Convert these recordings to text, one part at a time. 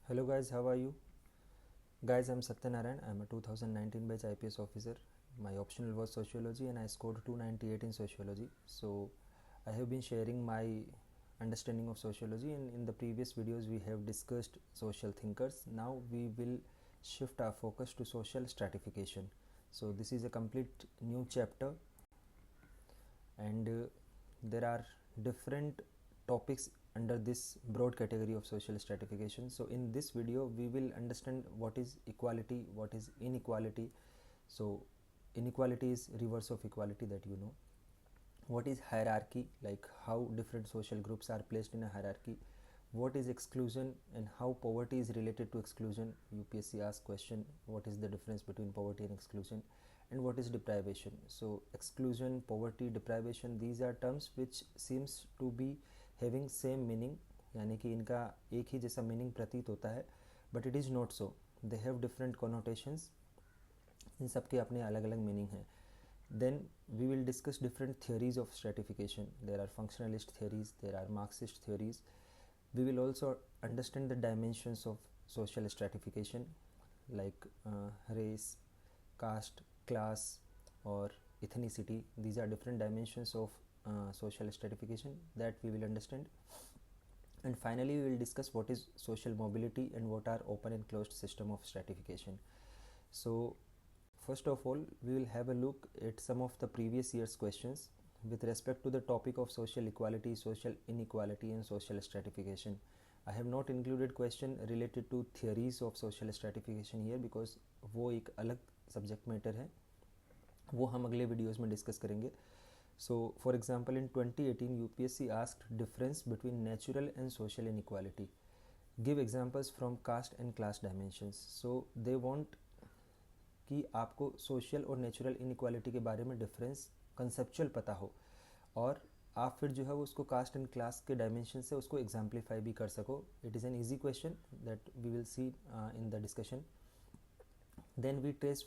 Hello guys, how are you? Guys, I'm Satyanarayan. I'm a 2019 batch IPS officer. My optional was sociology and I scored 298 in sociology. So I have been sharing my understanding of sociology, and in the previous videos we have discussed social thinkers. Now we will shift our focus to social stratification. So this is a complete new chapter, and there are different topics under this broad category of social stratification. So in this video we will understand what is equality, what is inequality. So inequality is reverse of equality, that you know. What is hierarchy, like how different social groups are placed in a hierarchy. What is exclusion and how poverty is related to exclusion. UPSC asks question, what is the difference between poverty and exclusion. And what is deprivation. So exclusion, poverty, deprivation, these are terms which seems to be having same meaning, यानी कि इनका एक ही जैसा meaning प्रतीत होता है, but it is not so. They have different connotations. इन सब के अपने अलग अलग मीनिंग हैं. Then we will discuss different theories of stratification. There are functionalist theories, there are Marxist theories. We will also understand the dimensions of social stratification, like race, caste, class, or ethnicity. These are different dimensions of social stratification that we will understand. And finally, we will discuss what is social mobility and what are open and closed system of stratification. So first of all, we will have a look at some of the previous year's questions with respect to the topic of social equality, social inequality, and social stratification. I have not included question related to theories of social stratification here because वो एक अलग subject matter है, वो हम अगले videos में discuss करेंगे. So for example, in 2018 UPSC asked difference between natural and social inequality. Give examples from caste and class dimensions. So they want कि आपको सोशल और नेचुरल इनइक्वालिटी के बारे में डिफरेंस कंसेप्चुअल पता हो, और आप फिर जो है वो उसको कास्ट एंड क्लास के डायमेंशन से उसको एग्जाम्पलीफाई भी कर सको. It is an easy question that we will see in the discussion. Then we trace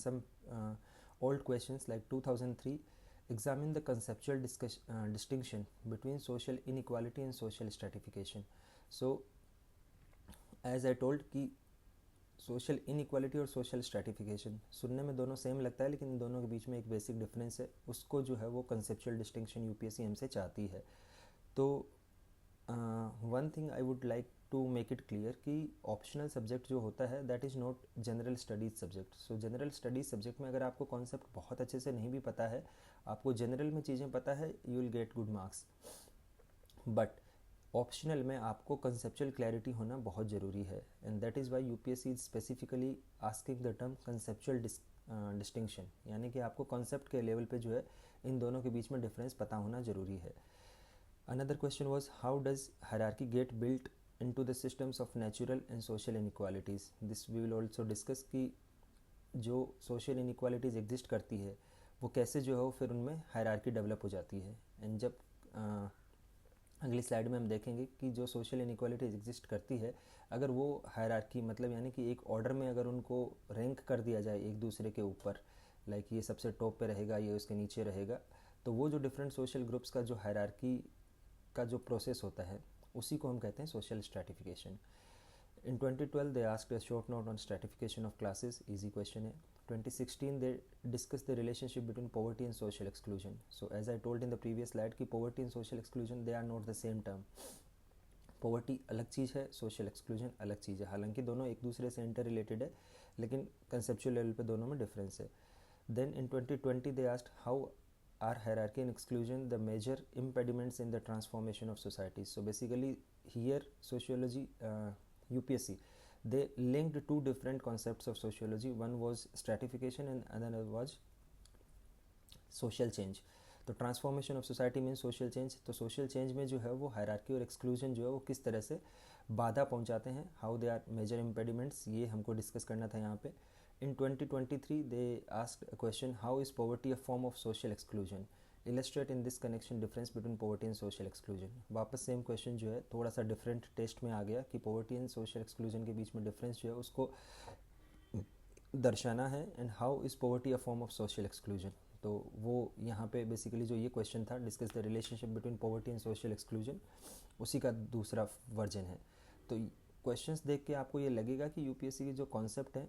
some old questions like 2003. Examine the conceptual distinction between social inequality and social stratification. So as I told कि social inequality और social stratification सुनने में दोनों same लगता है, लेकिन इन दोनों के बीच में एक बेसिक डिफरेंस है. उसको जो है वो कंसेप्चुअल डिस्टिंक्शन यूपीएससी हमसे चाहती है. तो one thing I would like to make it clear कि ऑप्शनल सब्जेक्ट जो होता है that is not general studies subject. So general studies subject में अगर आपको कॉन्सेप्ट बहुत अच्छे से नहीं भी पता है, आपको जनरल में चीज़ें पता है, you will get good marks. But optional में आपको कंसेप्चुअल क्लैरिटी होना बहुत ज़रूरी है, and that is why UPSC is specifically asking the term conceptual distinction, यानी कि आपको कॉन्सेप्ट के लेवल पे जो है इन दोनों के बीच में डिफरेंस पता होना ज़रूरी है. Another question was how does hierarchy get built into the systems of natural and social inequalities. This we will also discuss कि जो सोशल इनइक्वालिटीज़ एग्जिस्ट करती है वो कैसे जो है वो फिर उनमें हायरार्की डेवलप हो जाती है. एंड जब अगली स्लाइड में हम देखेंगे कि जो सोशल इनइक्वालिटीज एग्जिस्ट करती है, अगर वो हायरार्की मतलब यानी कि एक ऑर्डर में अगर उनको रैंक कर दिया जाए एक दूसरे के ऊपर, लाइक ये सबसे टॉप पे रहेगा, ये उसके नीचे रहेगा, तो वो जो डिफरेंट सोशल ग्रुप्स का जो हायरार्की का जो प्रोसेस होता है उसी को हम कहते हैं social stratification. In 2012 they asked a short note on stratification of classes, easy question है. 2016 they discussed the relationship between poverty and social exclusion. So as I told in the previous slide कि poverty and social exclusion they are not the same term. poverty अलग चीज़ है, social exclusion अलग चीज़ है, हालांकि दोनों एक दूसरे से इंटर रिलेटेड है, लेकिन कंसेप्चुअल लेवल पे दोनों में डिफरेंस है. Then in 2020 they asked how are hierarchy and exclusion the major impediments in the transformation of society. So basically here sociology UPSC they linked two different concepts of sociology. One was stratification and another was social change. तो transformation of society mean social change. तो social change में जो है वो hierarchy और exclusion जो है वो किस तरह से बाधा पहुंचाते हैं, how they are major impediments, ये हमको डिस्कस करना था यहाँ पे. In 2023 they asked a question how is poverty a form of social exclusion. Illustrate in this connection difference between poverty and social exclusion. वापस सेम क्वेश्चन जो है थोड़ा सा डिफरेंट टेस्ट में आ गया कि पॉवर्टी एंड सोशल एक्सक्लूजन के बीच में डिफरेंस जो है उसको दर्शाना है, and how is poverty a form of social exclusion. तो वो यहाँ पे बेसिकली जो ये क्वेश्चन था, discuss the relationship between poverty and social exclusion, उसी का दूसरा वर्जन है. तो क्वेश्चंस देख के आपको ये लगेगा कि यूपीएससी के जो कॉन्सेप्ट हैं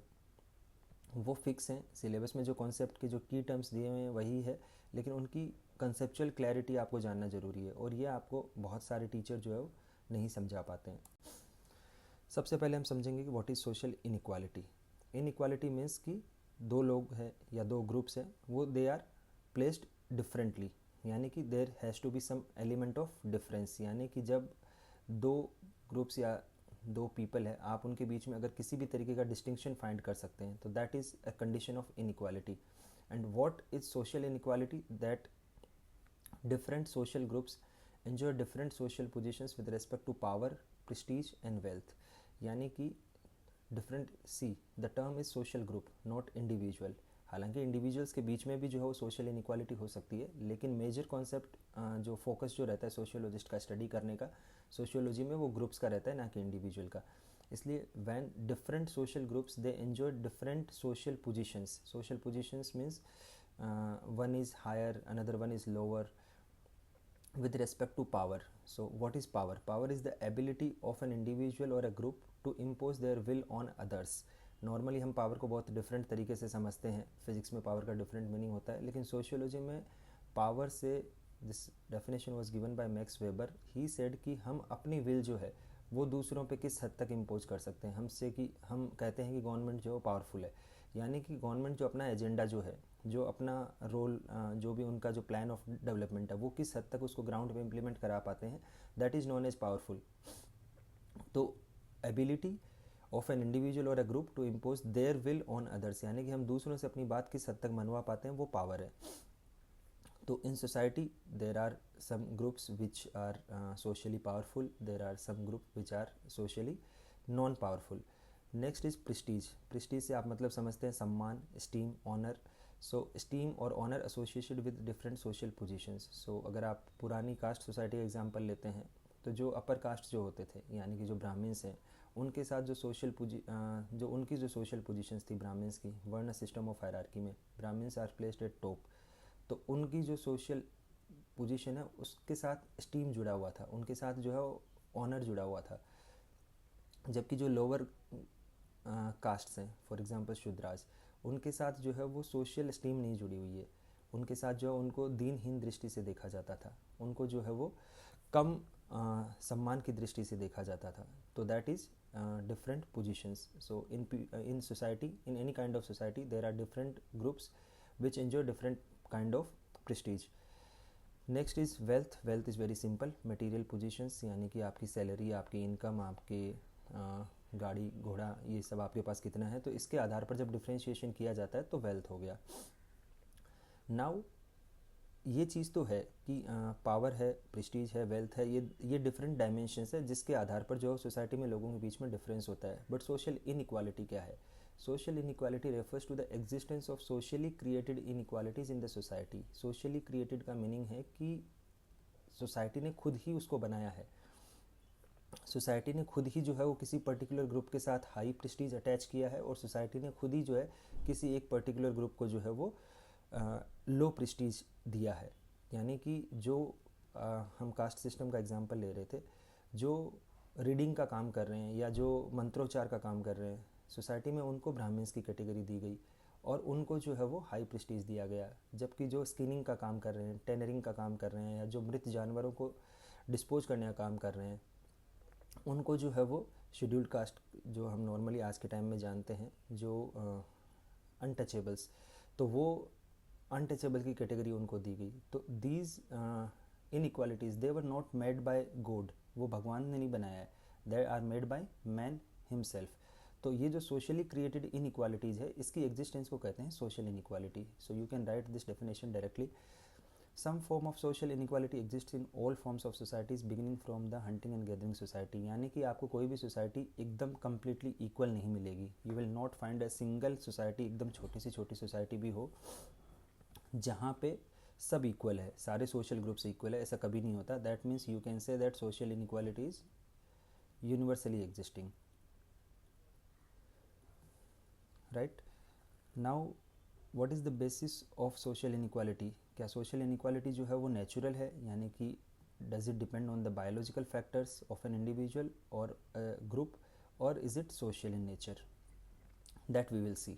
वो फिक्स हैं, सिलेबस में जो कॉन्सेप्ट के जो की टर्म्स दिए हुए हैं वही है, लेकिन उनकी कंसेप्चुअल क्लैरिटी आपको जानना ज़रूरी है, और ये आपको बहुत सारे टीचर जो है वो नहीं समझा पाते हैं। सबसे पहले हम समझेंगे कि what is social inequality. Inequality means कि दो लोग हैं या दो ग्रुप्स हैं, वो दे आर प्लेस्ड डिफरेंटली, यानी कि there has to be some element of difference, यानी कि जब दो ग्रुप्स या दो पीपल है, आप उनके बीच में अगर किसी भी तरीके का डिस्टिंक्शन फाइंड कर सकते हैं तो that is a condition of inequality. And what is social inequality? That different social groups enjoy different social positions with respect to power, prestige and wealth, यानी कि different see the term is social group not individual. हालांकि individuals के बीच में भी जो है वो social inequality हो सकती है, लेकिन मेजर कॉन्सेप्ट जो फोकस जो रहता है सोशियोलॉजिस्ट का स्टडी करने का, सोशियोलॉजी में वो ग्रुप्स का रहता है, ना कि इंडिविजुअल का। इसलिए when different social groups they enjoy different social positions, social positions means one is higher, another one is lower with respect to power. So what is power? Power is the ability of an individual or a group to impose their will on others. Normally हम power को बहुत different तरीके से समझते हैं, physics में power का different meaning होता है, लेकिन सोशियोलॉजी में पावर से this definition was given by max weber. He said कि हम अपनी विल जो है वो दूसरों पे किस हद तक इम्पोज कर सकते हैं। हमसे कि हम कहते हैं कि गवर्नमेंट जो है पावरफुल है, यानी कि गवर्नमेंट जो अपना एजेंडा जो है, जो अपना रोल, जो भी उनका जो प्लान ऑफ डेवलपमेंट है वो किस हद तक उसको ग्राउंड पे इम्प्लीमेंट करा पाते हैं, that is known as powerful. तो ability of an individual or a group to impose their will on others, यानी कि हम दूसरों से अपनी बात किस हद तक मनवा पाते हैं, वो पावर है। तो in society there are some groups which are socially powerful, there are some group which are socially non powerful. Next is prestige. Prestige से आप मतलब समझते हैं सम्मान, स्टीम, ऑनर। सो स्टीम और honour associated with different social positions. So अगर आप पुरानी कास्ट सोसाइटी का एग्जांपल लेते हैं तो जो अपर कास्ट जो होते थे, यानी कि जो ब्राह्मण्स हैं, उनके साथ जो जो उनकी जो सोशल पोजीशंस थी ब्राह्मण्स की, वर्ण सिस्टम ऑफ हायरार्की में Brahmans are placed at top, तो उनकी जो सोशल पोजीशन है उसके साथ स्टीम जुड़ा हुआ था, उनके साथ जो है ऑनर जुड़ा हुआ था। जबकि जो लोअर कास्ट हैं, फॉर एग्जांपल शूद्राज, उनके साथ जो है वो सोशल स्टीम नहीं जुड़ी हुई है, उनके साथ जो है उनको दीनहीन दृष्टि से देखा जाता था, उनको जो है वो कम सम्मान की दृष्टि से देखा जाता था। तो that is different positions. So in society, in any kind of society there are different groups which enjoy different kind of prestige. Next is wealth. Wealth is very simple, material positions, यानी कि आपकी salary, आपकी income, आपके गाड़ी घोड़ा, ये सब आपके पास कितना है, तो इसके आधार पर जब डिफ्रेंशिएशन किया जाता है तो वेल्थ हो गया। नाउ ये चीज़ तो है कि पावर है, प्रेस्टीज है, वेल्थ है, ये डिफरेंट डायमेंशंस है जिसके आधार पर जो सोसाइटी में लोगों के बीच में डिफरेंस होता है। बट सोशल इनइक्वालिटी क्या है? Social inequality refers to the existence of socially created inequalities in the society. Socially created का मीनिंग है कि सोसाइटी ने खुद ही उसको बनाया है, सोसाइटी ने खुद ही जो है वो किसी पर्टिकुलर ग्रुप के साथ हाई प्रेस्टीज अटैच किया है, और सोसाइटी ने खुद ही जो है किसी एक पर्टिकुलर ग्रुप को जो है वो लो प्रेस्टीज दिया है। यानी कि जो हम कास्ट सिस्टम का एग्जांपल ले रहे थे, जो रीडिंग का काम कर रहे हैं या जो मंत्रोच्चार का काम कर रहे हैं, सोसाइटी में उनको ब्राह्मण्स की कैटेगरी दी गई और उनको जो है वो हाई प्रेस्टीज दिया गया। जबकि जो स्किनिंग का काम कर रहे हैं, टेनरिंग का काम कर रहे हैं, या जो मृत जानवरों को डिस्पोज करने का काम कर रहे हैं, उनको जो है वो शेड्यूल्ड कास्ट, जो हम नॉर्मली आज के टाइम में जानते हैं, जो अनटचेबल्स, तो वो अनटचेबल की कैटेगरी उनको दी गई। तो these inequalities they were not made by God, वो भगवान ने नहीं बनाया है, they are made by man himself. तो ये जो सोशली क्रिएटेड इनइक्वालिटीज़ है, इसकी एग्जिस्टेंस को कहते हैं social inequality. So you can write this definition directly. Some form of social inequality exists in all forms of societies beginning from the hunting and gathering society। यानी कि आपको कोई भी सोसाइटी एकदम कम्प्लीटली इक्वल नहीं मिलेगी। You will not find a single society, एकदम छोटी सी छोटी सोसाइटी भी हो जहाँ पे सब इक्वल है, सारे सोशल ग्रुप्स इक्वल है, ऐसा कभी नहीं होता। That means you can say that social inequality is universally existing, right. Now what is the basis of social inequality? क्या सोशल इनइक्वालिटी जो है वो नेचुरल है, यानी कि does it depend on the biological factors of an individual और group, or is it social in nature? That we will see.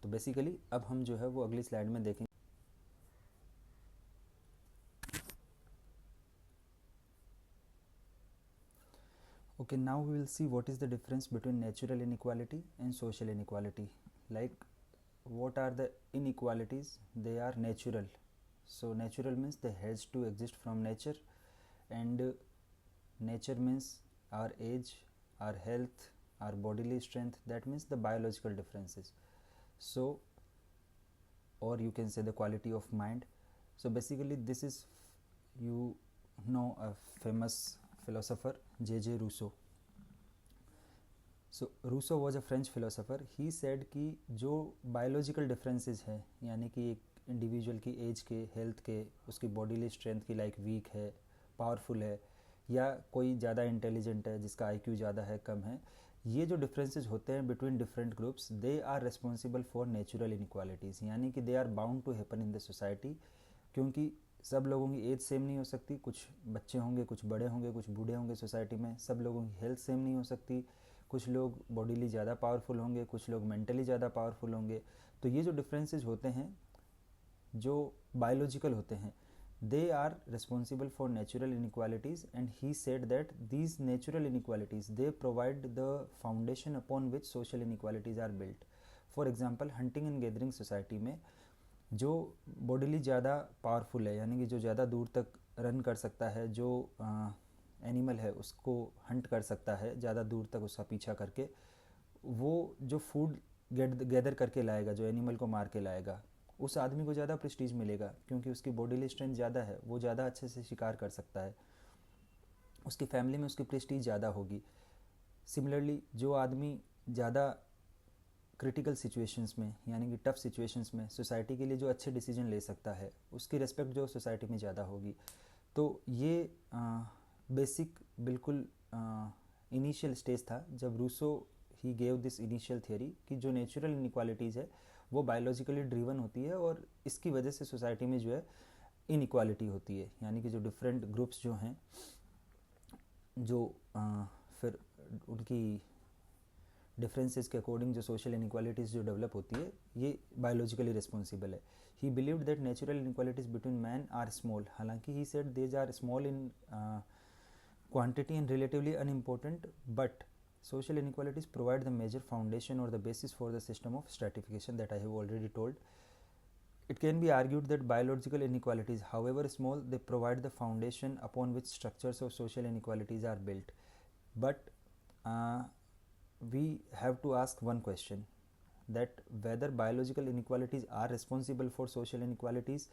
तो basically अब हम जो है वो अगली स्लाइड में देखेंगे. Okay, now we will see what is the difference between natural inequality and social inequality. Like, what are the inequalities? They are natural. So natural means they has to exist from nature, and nature means our age, our health, our bodily strength. That means the biological differences. So, or you can say the quality of mind. So basically this is, you know, a famous philosopher J.J. Rousseau. So Rousseau was a French philosopher. He said कि जो biological differences है, यानी कि एक individual की as के, health के, उसकी बॉडीली स्ट्रेंथ की, लाइक वीक है, पावरफुल है, या कोई ज़्यादा इंटेलिजेंट है जिसका IQ ज़्यादा है, कम है, ये जो डिफरेंसेस होते हैं between different groups, they are responsible for natural inequalities, यानी कि they are bound to happen in the society. क्योंकि सब लोगों की एज सेम नहीं हो सकती, कुछ बच्चे होंगे, कुछ बड़े होंगे, कुछ बूढ़े होंगे सोसाइटी में. सब लोगों की हेल्थ सेम नहीं हो सकती, कुछ लोग बॉडीली ज़्यादा पावरफुल होंगे, कुछ लोग मेंटली ज़्यादा पावरफुल होंगे. तो ये जो डिफरेंसेस होते हैं जो बायोलॉजिकल होते हैं, they are responsible for natural inequalities, and he said that these natural inequalities, they provide the foundation upon which social inequalities are built. For example, hunting and gathering society में जो bodily ज़्यादा powerful है, यानी कि जो ज़्यादा दूर तक रन कर सकता है, जो एनिमल है उसको हंट कर सकता है ज़्यादा दूर तक उसका पीछा करके, वो जो फूड गैदर करके लाएगा, जो एनिमल को मार के लाएगा, उस आदमी को ज़्यादा प्रेस्टीज मिलेगा क्योंकि उसकी बॉडीली स्ट्रेंथ ज़्यादा है, वो ज़्यादा अच्छे से शिकार कर सकता है, उसकी फैमिली में उसकी प्रेस्टीज ज़्यादा होगी. सिमिलरली जो आदमी ज़्यादा क्रिटिकल सिचुएशंस में, यानी कि टफ सिचुएशंस में सोसाइटी के लिए जो अच्छे डिसीजन ले सकता है, उसकी रिस्पेक्ट जो सोसाइटी में ज़्यादा होगी. तो ये बेसिक बिल्कुल इनिशियल स्टेज था जब Rousseau he gave this initial theory कि जो नेचुरल इनइक्वालिटीज़ है वो बायोलॉजिकली ड्रिवन होती है और इसकी वजह से सोसाइटी में जो है इनइक्वालिटी होती है, यानी कि जो डिफरेंट ग्रुप्स जो हैं, जो फिर उनकी डिफरेंसेस के अकॉर्डिंग जो सोशल इनइक्वालिटीज़ जो डेवलप होती है, ये बायोलॉजिकली रिस्पॉन्सिबल है. He believed that natural inequalities between man are small, हालांकि he said these are small in quantity and relatively unimportant, but social inequalities provide the major foundation or the basis for the system of stratification that I have already told. It can be argued that biological inequalities, however small, they provide the foundation upon which structures of social inequalities are built. But we have to ask one question, that whether biological inequalities are responsible for social inequalities.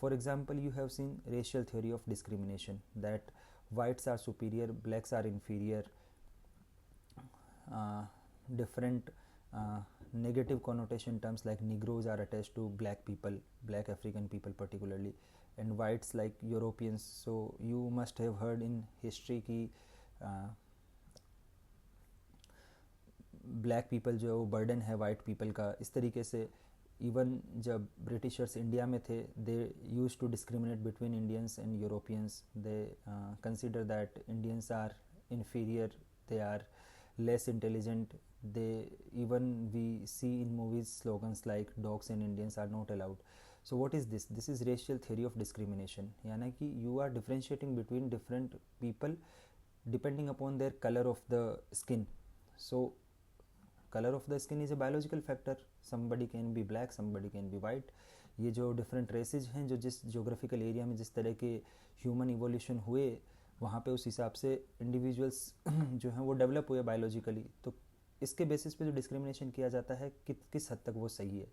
For example, you have seen racial theory of discrimination, that whites are superior, blacks are inferior, different negative connotation terms like Negroes are attached to black people, black African people particularly, and whites like Europeans. So you must have heard in history कि black people जो है वो burden है white people का. इस तरीके से even जब ब्रिटिशर्स इंडिया में थे, they use to discriminate between Indians and Europeans. They consider that Indians are inferior, they are less intelligent. They even we see in movies slogans like dogs and Indians are not allowed. So what is this? This is racial theory of discrimination, यानी कि you are differentiating between different people depending upon their color of the skin. So color of the skin is a biological factor. Somebody can be black, somebody can be white. ये जो different races हैं, जो जिस geographical area में जिस तरह के human evolution हुए, वहाँ पे उस हिसाब से इंडिविजुअल्स जो हैं वो डेवलप हुए बायोलॉजिकली. तो इसके बेसिस पे जो डिस्क्रिमिनेशन किया जाता है किस हद तक वो सही है.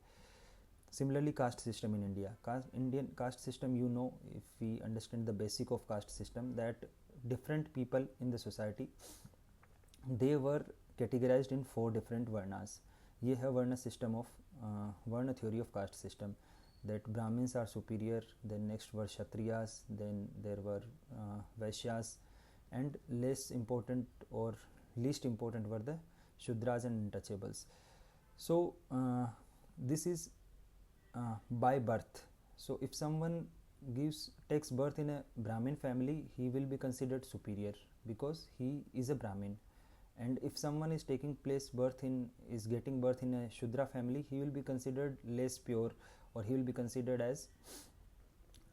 Similarly caste system in India, Indian caste system, you know, if we understand the basic of caste system, that different people in the society, they were categorized in 4 different varnas. ये है varna system of varna theory of caste system, that Brahmins are superior, then next were Kshatriyas, then there were Vaishyas, and less important or least important were the Shudras and untouchables. So this is by birth. So if someone takes birth in a Brahmin family, he will be considered superior because he is a Brahmin. and if someone is getting birth in a Shudra family, he will be considered less pure, or he will be considered as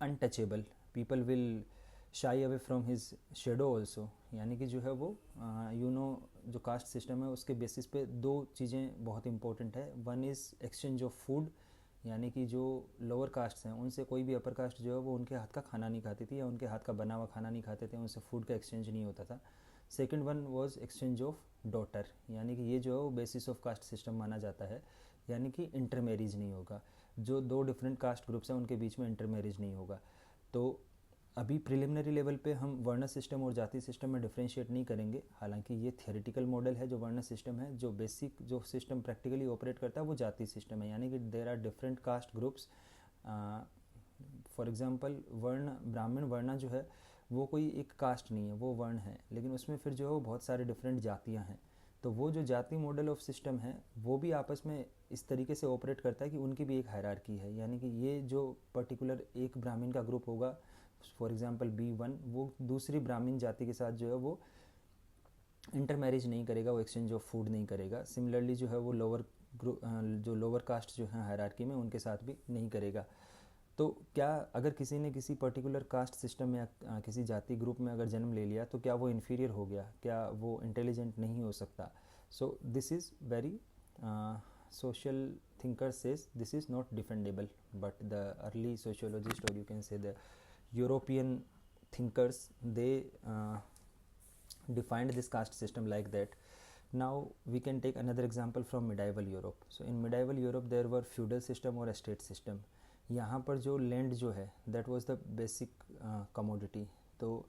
untouchable. People will shy away from his shadow also. यानी कि जो है वो जो caste system है उसके basis पे दो चीज़ें बहुत इंपॉर्टेंट है. One is exchange of food, यानी कि जो लोअर कास्ट हैं उनसे कोई भी अपर कास्ट जो है वो उनके हाथ का खाना नहीं खाती थी या उनके हाथ का बना हुआ खाना नहीं खाते थे, उनसे फूड का एक्सचेंज नहीं होता था. Second one was exchange of daughter, यानी कि ये जो है वो बेसिस ऑफ कास्ट सिस्टम माना जाता है, यानी कि इंटर मैरिज नहीं होगा. जो दो डिफरेंट कास्ट ग्रुप्स हैं उनके बीच में इंटर मैरिज नहीं होगा. तो अभी प्रिलिमिनरी लेवल पे हम वर्ण सिस्टम और जाति सिस्टम में डिफ्रेंशिएट नहीं करेंगे, हालांकि ये थियोरेटिकल मॉडल है जो वर्ण सिस्टम है. जो बेसिक जो सिस्टम प्रैक्टिकली ऑपरेट करता है वो जाति सिस्टम है, यानी कि there are different caste groups. For example Brahmin varna जो है वो कोई एक कास्ट नहीं है, वो वर्ण है, लेकिन उसमें फिर जो है वो बहुत सारे डिफरेंट जातियाँ हैं. तो वो जो जाति मॉडल ऑफ सिस्टम है वो भी आपस में इस तरीके से ऑपरेट करता है कि उनकी भी एक हायरार्की है, यानी कि ये जो पर्टिकुलर एक ब्राह्मण का ग्रुप होगा, फॉर एग्जांपल B1, वो दूसरी ब्राह्मण जाति के साथ जो है वो इंटर मैरिज नहीं करेगा, वो एक्सचेंज ऑफ फूड नहीं करेगा. सिमिलरली जो है वो लोअर कास्ट जो है हायरार्की में उनके साथ भी नहीं करेगा. तो क्या अगर किसी ने किसी पर्टिकुलर कास्ट सिस्टम में या किसी जाति ग्रुप में अगर जन्म ले लिया तो क्या वो इन्फीरियर हो गया, क्या वो इंटेलिजेंट नहीं हो सकता? सो this is very social thinker says this is not defendable, but the early sociologist, or you can say the European thinkers, they defined this caste system like that. Now we can take another example from medieval Europe. So in medieval Europe there were feudal system और estate system. यहाँ पर जो land जो है that was the basic commodity. तो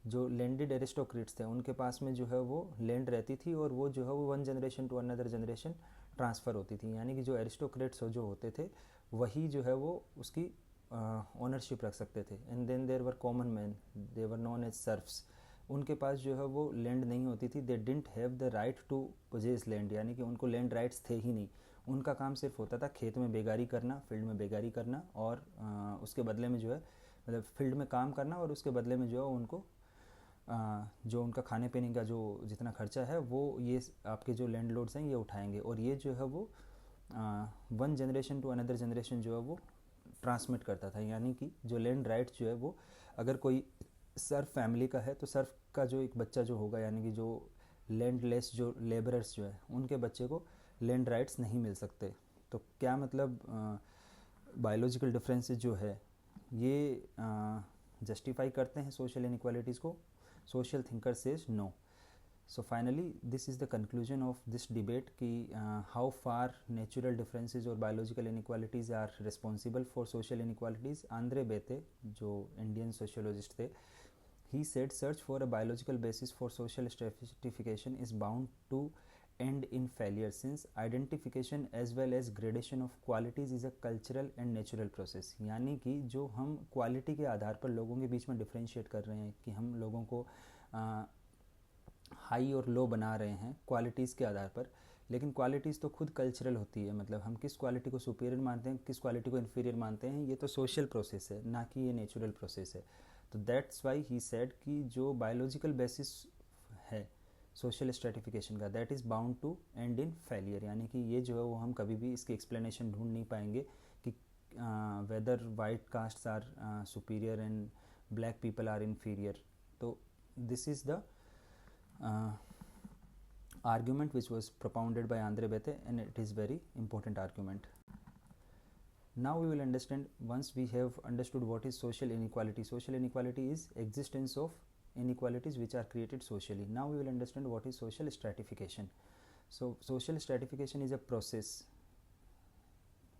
जो landed aristocrats थे उनके पास में जो है वो लैंड रहती थी और वो जो है वो one generation to another generation transfer होती थी, यानी कि जो एरिस्टोक्रेट्स जो होते थे वही जो है वो उसकी ओनरशिप रख सकते थे. And then there were common man, they were known as serfs. उनके पास जो है वो लैंड नहीं होती थी, they didn't have the right to possess land, यानी कि उनको लैंड राइट्स थे ही नहीं. उनका काम सिर्फ होता था खेत में बेगारी करना, फील्ड में बेगारी करना, और उसके बदले में जो है मतलब फील्ड में काम करना, और उसके बदले में जो है उनको जो उनका खाने पीने का जो जितना खर्चा है वो ये आपके जो लैंडलॉर्ड्स हैं ये उठाएंगे. और ये जो है वो one generation to another generation जो है वो ट्रांसमिट करता था, यानी कि जो लैंड राइट्स जो है वो अगर कोई सर्फ फैमिली का है तो सर्फ का जो एक बच्चा जो होगा, यानी कि जो लैंडलेस जो लेबरर्स जो है उनके बच्चे को लैंड राइट्स नहीं मिल सकते. तो क्या मतलब बायोलॉजिकल डिफरेंसेस जो है ये जस्टिफाई करते हैं सोशल इनइक्वालिटीज़ को? Social thinker says no. So finally this is the conclusion of this debate कि how far natural differences or biological inequalities are responsible for social inequalities. Andre Bethe, जो Indian sociologist थे, he said search for a biological basis for social stratification is bound to end in failure, since identification as well as gradation of qualities is a cultural and natural process. यानी कि जो हम quality के आधार पर लोगों के बीच में differentiate कर रहे हैं कि हम लोगों को हाई और लो बना रहे हैं क्वालिटीज़ के आधार पर, लेकिन क्वालिटीज़ तो खुद कल्चरल होती है. मतलब हम किस क्वालिटी को सुपीरियर मानते हैं, किस क्वालिटी को इन्फीरियर मानते हैं, ये तो सोशल प्रोसेस है, ना कि ये नेचुरल प्रोसेस है. तो दैट्स वाई ही सेड कि जो बायोलॉजिकल बेसिस है सोशल स्ट्रेटिफिकेशन का, that is bound to end in failure, यानी कि ये जो है वो हम कभी भी इसकी एक्सप्लेनेशन ढूंढ नहीं पाएंगे कि whether white castes are superior and black people are inferior. तो this is the argument which was propounded by Andre Bethe, and it is very important argument. Now we will understand, once we have understood what is social inequality. Social inequality is existence of inequalities which are created socially. Now we will understand what is social stratification. So social stratification is a process,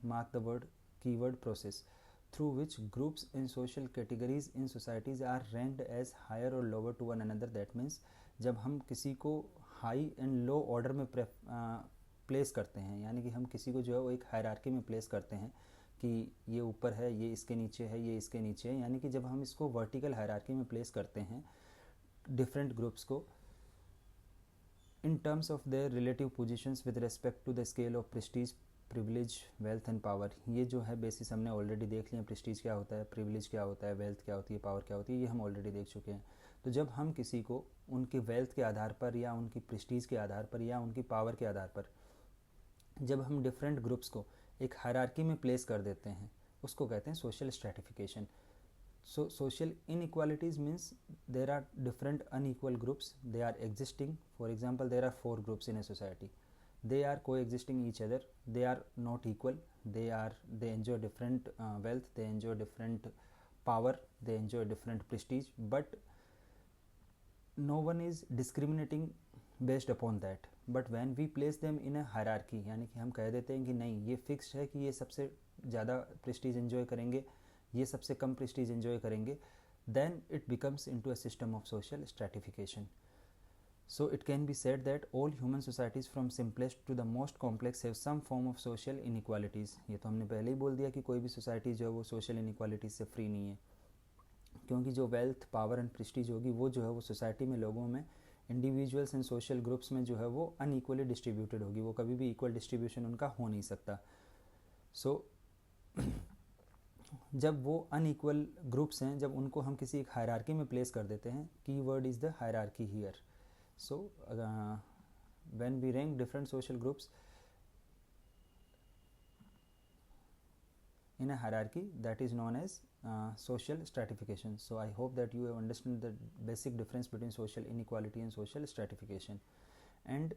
mark the word keyword process, through which groups in social categories in societies are ranked as higher or lower to one another. That means जब हम किसी को high and low order में place करते हैं, यानी कि हम किसी को जो है वो एक हायरार्की में प्लेस करते हैं कि ये ऊपर है, ये इसके नीचे है, ये इसके नीचे है, यानी कि जब हम इसको वर्टिकल हायरार्की में प्लेस करते हैं डिफरेंट ग्रुप्स को in terms of their relative positions with respect to the scale of prestige, privilege, wealth and power. ये जो है बेसिस हमने ऑलरेडी देख लिया, प्रेस्टीज क्या होता है, प्रिविलेज क्या होता है, वेल्थ क्या होती है, पावर क्या होती है, ये हम ऑलरेडी देख चुके हैं. तो जब हम किसी को उनके वेल्थ के आधार पर या उनकी प्रेस्टीज के आधार पर या उनकी पावर के आधार पर जब हम डिफरेंट ग्रुप्स को एक हायरार्की में प्लेस कर देते हैं, उसको कहते हैं social stratification. So social inequalities means there are different unequal groups, they are existing. For example, there are 4 groups in a society, they are coexisting each other, they are not equal, they enjoy different wealth, they enjoy different power, they enjoy different prestige, but no one is discriminating based upon that. But when we place them in a hierarchy, यानी कि हम कह देते हैं कि नहीं ये fixed है कि ये सबसे ज़्यादा प्रेस्टीज एंजॉय करेंगे, ये सबसे कम प्रेस्टीज एंजॉय करेंगे, then it becomes into a system of social stratification. So it can be said that all human societies from simplest to the most complex have some form of social inequalities. ये तो हमने पहले ही बोल दिया कि कोई भी सोसाइटी जो है वो सोशल इनइक्वालिटीज से फ्री नहीं है, क्योंकि जो वेल्थ, पावर एंड प्रेस्टीज होगी वो जो है वो सोसाइटी में लोगों में, इंडिविजुअल्स एंड सोशल ग्रुप्स में जो है वो अनइक्वली डिस्ट्रीब्यूटेड होगी, वो कभी भी इक्वल डिस्ट्रीब्यूशन उनका हो नहीं सकता. सो जब वो अनइक्वल ग्रुप्स हैं, जब उनको हम किसी एक हायरार्की में प्लेस कर देते हैं, key word is the hierarchy here. So when we rank different social groups in a hierarchy, that is known as social stratification. So I hope that you have understood the basic difference between social inequality and social stratification. And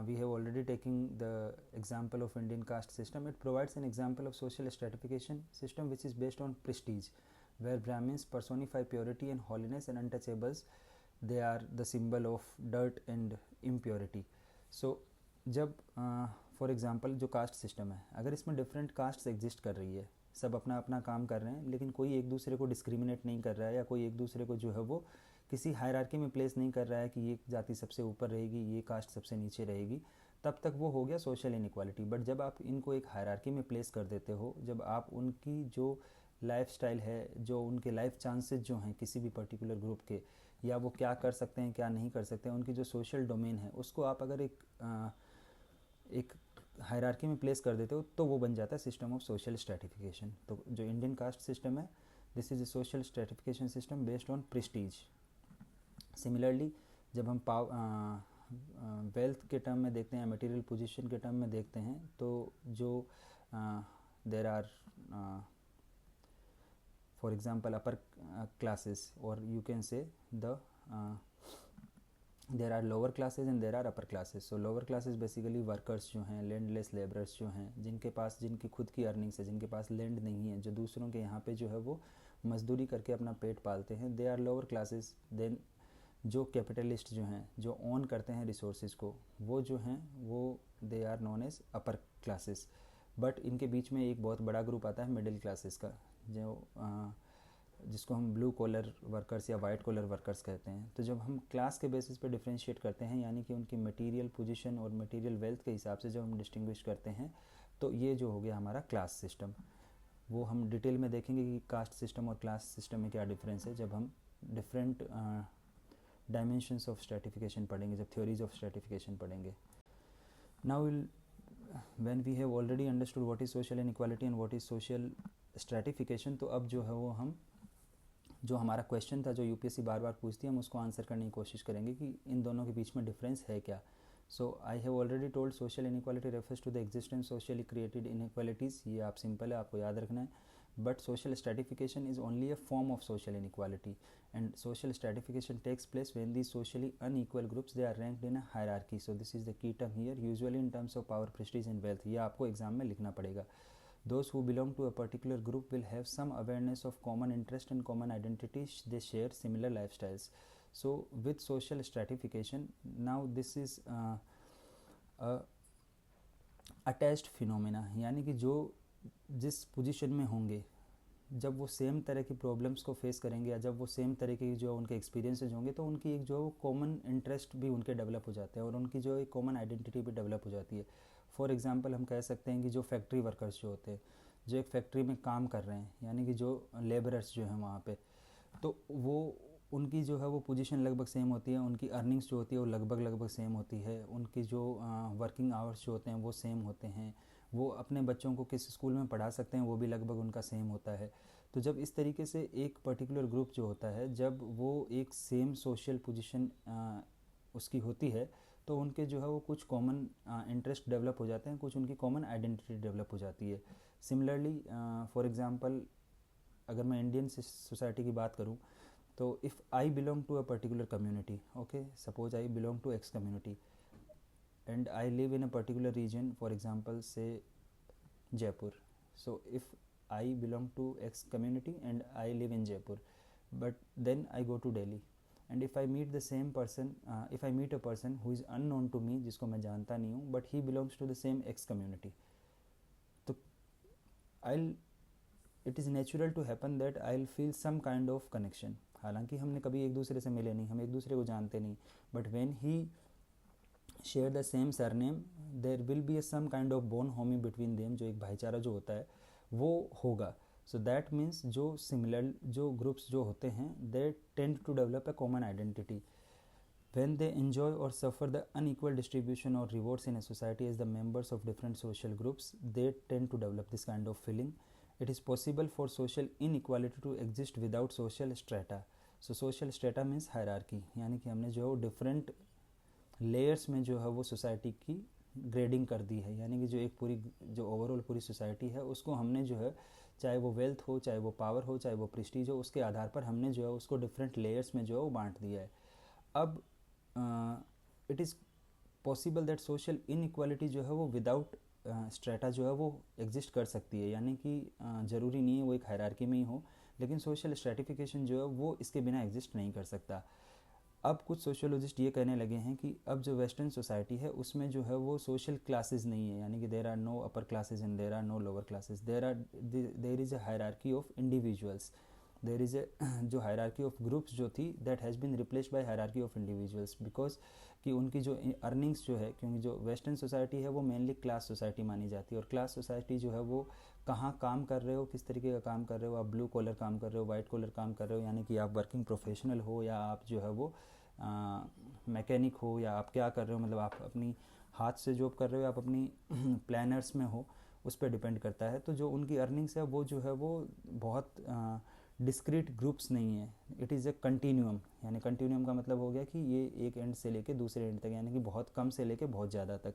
we have already taken the example of Indian caste system. It provides an example of social stratification system which is based on prestige, where Brahmins personify purity and holiness, and untouchables, they are the symbol of dirt and impurity. So जब for example जो caste system है, अगर इसमें different castes exist कर रही है, सब अपना अपना काम कर रहे हैं, लेकिन कोई एक दूसरे को डिस्क्रिमिनेट नहीं कर रहा है, या कोई एक दूसरे को जो है वो किसी हायरार्की में प्लेस नहीं कर रहा है कि ये जाति सबसे ऊपर रहेगी, ये कास्ट सबसे नीचे रहेगी, तब तक वो हो गया सोशल इनइक्वालिटी. बट जब आप इनको एक हायरार्की में प्लेस कर देते हो, जब आप उनकी जो लाइफ स्टाइल है, जो उनके लाइफ चांसेस जो हैं किसी भी पर्टिकुलर ग्रुप के, या वो क्या कर सकते हैं क्या नहीं कर सकते हैं, उनकी जो सोशल डोमेन है, उसको आप अगर एक हायरार्की में प्लेस कर देते हो, तो वो बन जाता है सिस्टम ऑफ सोशल स्ट्रैटिफिकेशन. तो जो इंडियन कास्ट सिस्टम है, this is a social stratification system based on Prestige. Similarly जब हम वेल्थ के टर्म में देखते हैं, मटेरियल पोजीशन के टर्म में देखते हैं, तो जो there are for example upper classes, और you can say the there are lower classes and there are upper classes. So lower classes basically workers जो हैं, लैंडलेस लेबरर्स जो हैं, जिनकी खुद की अर्निंग्स है, जिनके पास लैंड नहीं है, जो दूसरों के यहाँ पे जो है वो मजदूरी करके अपना पेट पालते हैं, they are lower classes. Then जो कैपिटलिस्ट जो हैं, जो ओन करते हैं रिसोर्सेज को, वो जो हैं वो they are known as upper classes. But इनके बीच में एक बहुत बड़ा ग्रुप आता है मिडिल क्लासेस का, जो जिसको हम ब्लू कॉलर वर्कर्स या वाइट कॉलर वर्कर्स कहते हैं. तो जब हम क्लास के बेसिस पे डिफ्रेंशिएट करते हैं, यानी कि उनकी मटेरियल पोजीशन और मटेरियल वेल्थ के हिसाब से जब हम डिस्टिंग्विश करते हैं, तो ये जो हो गया हमारा क्लास सिस्टम. वो हम डिटेल में देखेंगे कि कास्ट सिस्टम और क्लास सिस्टम में क्या डिफरेंस है, जब हम डिफरेंट डायमेंशंस ऑफ स्ट्रैटिफिकेशन पढ़ेंगे, जब थ्योरीज ऑफ स्ट्रैटिफिकेशन पढ़ेंगे. Now when we have already understood what is social inequality and what is social stratification, तो अब जो है वो हम जो हमारा क्वेश्चन था, जो यूपीएससी बार बार पूछती है, हम उसको आंसर करने की कोशिश करेंगे कि इन दोनों के बीच में डिफरेंस है क्या. So I have already told social inequality refers to the existence socially created inequalities. ये आप सिंपल है, आपको याद रखना है. But social stratification is only a form of social inequality, and social stratification takes place when the socially unequal groups they are ranked in a hierarchy. So this is the key term here, usually in terms of power, prestige and wealth. ये आपको exam में लिखना पड़ेगा. Those who belong to a particular group will have some awareness of common interest and common identity. They share similar lifestyles. So with social stratification, now this is a attached phenomena, यानी कि जो जिस position में होंगे, जब वो same तरह की प्रॉब्लम्स को फेस करेंगे, या जब वो सेम तरह की जो उनके एक्सपीरियंसेस होंगे, तो उनकी एक जो कॉमन इंटरेस्ट भी उनके डेवलप हो जाते हैं, और उनकी जो एक कॉमन आइडेंटिटी भी डेवलप हो जाती है. फॉर एग्जांपल हम कह सकते हैं कि जो फैक्ट्री वर्कर्स जो होते हैं, जो एक फैक्ट्री में काम कर रहे हैं, यानी कि जो लेबरर्स जो हैं वहाँ पे, तो वो उनकी जो है वो पोजीशन लगभग सेम होती है, उनकी अर्निंग्स जो होती है वो लगभग सेम होती है, उनकी जो वर्किंग आवर्स जो होते हैं वो सेम होते हैं, वो अपने बच्चों को किस स्कूल में पढ़ा सकते हैं वो भी लगभग उनका सेम होता है. तो जब इस तरीके से एक पर्टिकुलर ग्रुप जो होता है, जब वो एक सेम सोशल पोजीशन उसकी होती है, तो उनके जो है वो कुछ कॉमन इंटरेस्ट डेवलप हो जाते हैं, कुछ उनकी कॉमन आइडेंटिटी डेवलप हो जाती है। सिमिलरली फॉर एग्जांपल अगर मैं इंडियन सोसाइटी की बात करूं, तो if I belong to a particular community, okay, suppose I belong to X community and I live in a particular region, for example say Jaipur. So if I belong to X community and I live in Jaipur, but then I go to Delhi, and if I meet the same person, if I meet a person who is unknown to me, जिसको मैं जानता नहीं हूँ, but he belongs to the same X community, तो I'll it is natural to happen that I'll feel some kind of connection. हालांकि हमने कभी एक दूसरे से मिले नहीं, हम एक दूसरे को जानते नहीं, but when he share the same surname, there will be some kind of bonhomie between them, जो एक भाईचारा जो होता है वो होगा. सो दैट मीन्स जो सिमिलर जो ग्रुप्स जो होते हैं, they tend to develop a common identity. When they enjoy or suffer the unequal distribution or rewards in a society as the members of different social groups, they tend to develop this kind of feeling. It is possible for social inequality to exist without social strata. So social strata means hierarchy, यानी कि हमने जो different layers में जो है वो society की grading कर दी है, यानी कि जो एक पूरी जो ओवरऑल पूरी सोसाइटी है उसको हमने जो है, चाहे वो वेल्थ हो, चाहे वो पावर हो, चाहे वो प्रेस्टीज हो, उसके आधार पर हमने जो है उसको डिफरेंट लेयर्स में जो है वो बांट दिया है. अब it is possible that social inequality जो है वो विदाउट स्ट्रेटा जो है वो एग्जिस्ट कर सकती है, यानी कि ज़रूरी नहीं है वो एक हायरार्की में ही हो, लेकिन सोशल स्ट्रेटिफिकेशन जो है वो इसके बिना एग्जिस्ट नहीं कर सकता. अब कुछ सोशियोलॉजिस्ट ये कहने लगे हैं कि अब जो वेस्टर्न सोसाइटी है उसमें जो है वो सोशल क्लासेस नहीं है, यानी कि there are no upper classes and there are no lower classes, there is a hierarchy of individuals, there is a जो हायरार्की ऑफ ग्रुप्स जो थी, that has been replaced by hierarchy of individuals, because कि उनकी जो earnings जो है, क्योंकि जो वेस्टर्न सोसाइटी है वो मेनली क्लास सोसाइटी मानी जाती है, और क्लास सोसाइटी जो है वो कहाँ काम कर रहे हो, किस तरीके का काम कर रहे हो, आप ब्लू कॉलर काम कर रहे हो, वाइट कॉलर काम कर रहे हो, यानी कि आप वर्किंग प्रोफेशनल हो या आप जो है वो मैकेनिक हो, या आप क्या कर रहे हो, मतलब आप अपनी हाथ से जॉब कर रहे हो, आप अपनी प्लानर्स में हो, उस पर डिपेंड करता है. तो जो उनकी अर्निंग्स है वो जो है वो बहुत डिस्क्रीट ग्रुप्स नहीं है, इट इज़ ए कंटिन्यूम, यानी कंटिन्यूम का मतलब हो गया कि ये एक एंड से लेके दूसरे एंड तक, यानी कि बहुत कम से लेके बहुत ज़्यादा तक.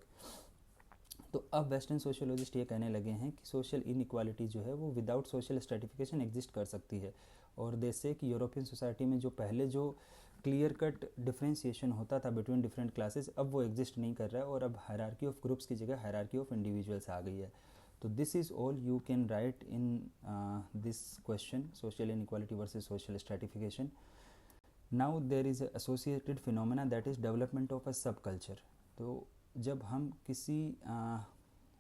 तो अब वेस्टर्न सोशियोलॉजिस्ट ये कहने लगे हैं कि सोशल इनइक्वालिटी जो है वो विदाउट सोशल स्ट्रेटिफिकेशन एग्जिस्ट कर सकती है, और जैसे कि यूरोपियन सोसाइटी में जो पहले जो क्लियर कट डिफ्रेंशिएशन होता था बिटवीन डिफरेंट क्लासेस, अब वो एग्जिस्ट नहीं कर रहा है, और अब हायरार्की ऑफ ग्रुप्स की जगह हायरार्की ऑफ इंडिविजुअल्स आ गई है. तो this is all you can write in this question, social inequality versus social stratification. Now there is associated phenomena that is development of a सब कल्चर. तो जब हम किसी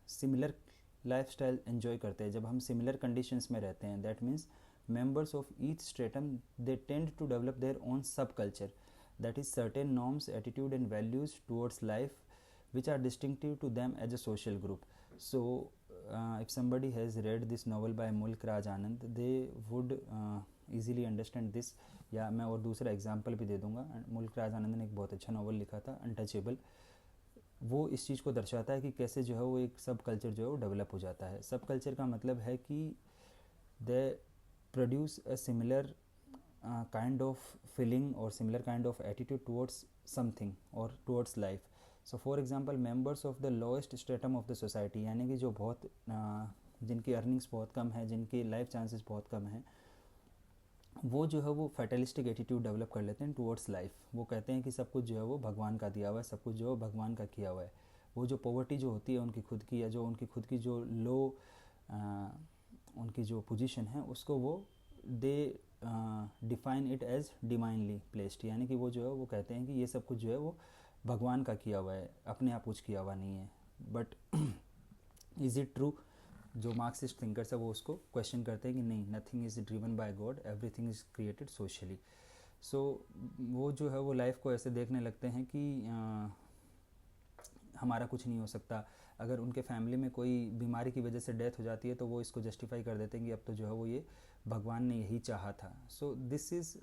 सिमिलर लाइफस्टाइल एंजॉय करते हैं, जब हम सिमिलर कंडीशंस में रहते हैं, that means members of each stratum, they tend to develop their own subculture, that is certain norms, attitude and values towards life which are distinctive to them as a social group. So if somebody has read this novel by Mulk Raj Anand, they would easily understand this. या मैं और दूसरा example भी दे दूंगा. मुल्क राज आनंद ने एक बहुत अच्छा नॉवल लिखा था अनटचेबल, वो इस चीज़ को दर्शाता है कि कैसे जो है वो एक सब कल्चर जो है वो डेवलप हो जाता है. सब कल्चर का मतलब है कि दे produce a similar kind of feeling or similar kind of attitude towards something or towards life. So for example, members of the lowest stratum of the society, यानी कि जो बहुत जिनकी अर्निंग्स बहुत कम है, जिनकी लाइफ चांसेस बहुत कम हैं, वो जो है वो फैटलिस्टिक एटीट्यूड डेवलप कर लेते हैं टुवर्ड्स लाइफ. वो कहते हैं कि सब कुछ जो है वो भगवान का दिया हुआ है, सब कुछ जो है भगवान का किया हुआ है. वो जो पॉवर्टी जो होती है उनकी खुद की, या जो उनकी खुद की जो लो उनकी जो पोजीशन है, उसको वो they define it as divinely placed, यानी कि वो जो है वो कहते हैं कि ये सब कुछ जो है वो भगवान का किया हुआ है, अपने आप कुछ किया हुआ नहीं है. But is it true? जो मार्क्सिस्ट थिंकर्स है वो उसको क्वेश्चन करते हैं कि नहीं, nothing is driven by God, everything is created socially. So वो जो है वो लाइफ को ऐसे देखने लगते हैं कि हमारा कुछ नहीं हो सकता. अगर उनके फैमिली में कोई बीमारी की वजह से डेथ हो जाती है तो वो इसको जस्टिफाई कर देते हैं कि अब तो जो है वो ये भगवान ने यही चाहा था. सो this is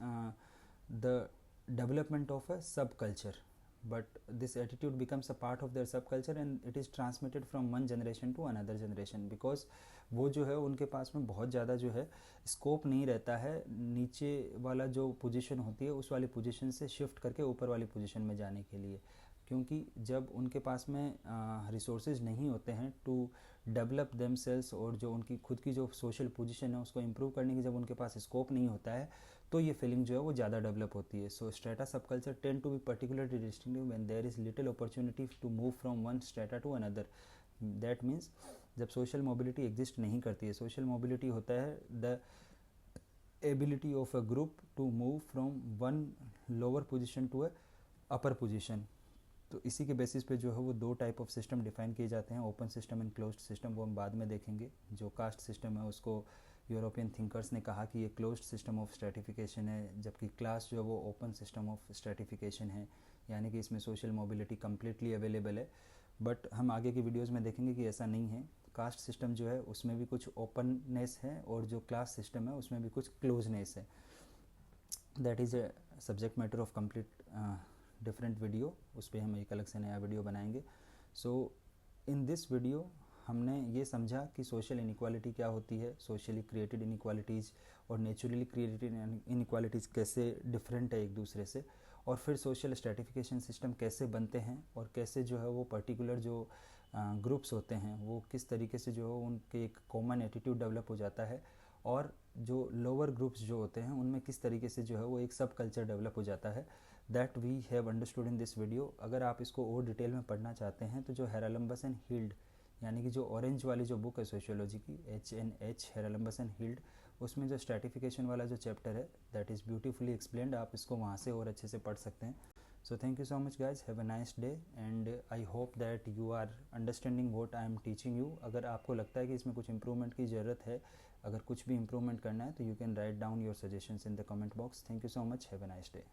the development of a सब culture. but this attitude becomes a part of their subculture and it is transmitted from one generation to another generation, because वो जो है उनके पास में बहुत ज़्यादा जो है स्कोप नहीं रहता है नीचे वाला जो पोजीशन होती है उस वाली पोजीशन से शिफ्ट करके ऊपर वाली पोजीशन में जाने के लिए, क्योंकि जब उनके पास में रिसोर्सेज नहीं होते हैं टू डेवलप देमसेल्स, और जो उनकी खुद की जो सोशल पोजीशन है उसको इम्प्रूव करने की जब उनके पास स्कोप नहीं होता है, तो ये फीलिंग जो है वो ज़्यादा डेवलप होती है. So strata sub culture tend to be particularly distinctive when there is little opportunity to move from one strata to another. That means जब सोशल मोबिलिटी एग्जिस्ट नहीं करती है, सोशल मोबिलिटी होता है the ability of a group to move from one lower position to a upper position. तो इसी के basis पे जो है वो दो टाइप ऑफ सिस्टम डिफाइन किए जाते हैं, open system and closed system. वो हम बाद में देखेंगे. जो कास्ट सिस्टम है उसको यूरोपियन थिंकर्स ने कहा कि ये क्लोज्ड सिस्टम ऑफ स्ट्रेटिफिकेशन है, जबकि क्लास जो है वो ओपन सिस्टम ऑफ स्ट्रेटिफिकेशन है, यानी कि इसमें सोशल मोबिलिटी कम्प्लीटली अवेलेबल है. बट हम आगे की वीडियोज़ में देखेंगे कि ऐसा नहीं है. कास्ट सिस्टम जो है उसमें भी कुछ ओपननेस है और जो क्लास सिस्टम है उसमें भी कुछ क्लोजनेस है. That is a subject matter of complete different video, उस पर हम एक अलग से नया वीडियो बनाएंगे. सो इन दिस वीडियो हमने ये समझा कि सोशल इनइक्वालिटी क्या होती है, सोशली क्रिएटेड इनइक्वालिटीज़ और नेचुरली क्रिएटेड इनइक्वालिटीज़ कैसे डिफरेंट है एक दूसरे से, और फिर सोशल स्ट्रेटिफिकेशन सिस्टम कैसे बनते हैं और कैसे जो है वो पर्टिकुलर जो ग्रुप्स होते हैं वो किस तरीके से जो है उनके एक कॉमन एटीट्यूड डेवलप हो जाता है, और जो लोअर ग्रुप्स जो होते हैं उनमें किस तरीके से जो है वो एक सब कल्चर डेवलप हो जाता है. That we have understood in this video. अगर आप इसको और डिटेल में पढ़ना चाहते हैं तो जो हेरालम्बस एंड हिल्ड, यानी कि जो ऑरेंज वाली जो बुक है सोशियोलॉजी की, HNH हेरालम्बस एंड हिल्ड, उसमें जो स्ट्रेटिफिकेशन वाला जो चैप्टर है दैट इज़ ब्यूटीफुली एक्सप्लेन्ड. आप इसको वहाँ से और अच्छे से पढ़ सकते हैं. So thank you so much guys, have a nice day and I hope that you are understanding what I am teaching you. अगर आपको लगता है कि इसमें कुछ इंप्रूवमेंट की ज़रूरत है, अगर कुछ भी इंप्रूवमेंट करना है तो you can write down your suggestions in the comment box. Thank you so much, have a nice day.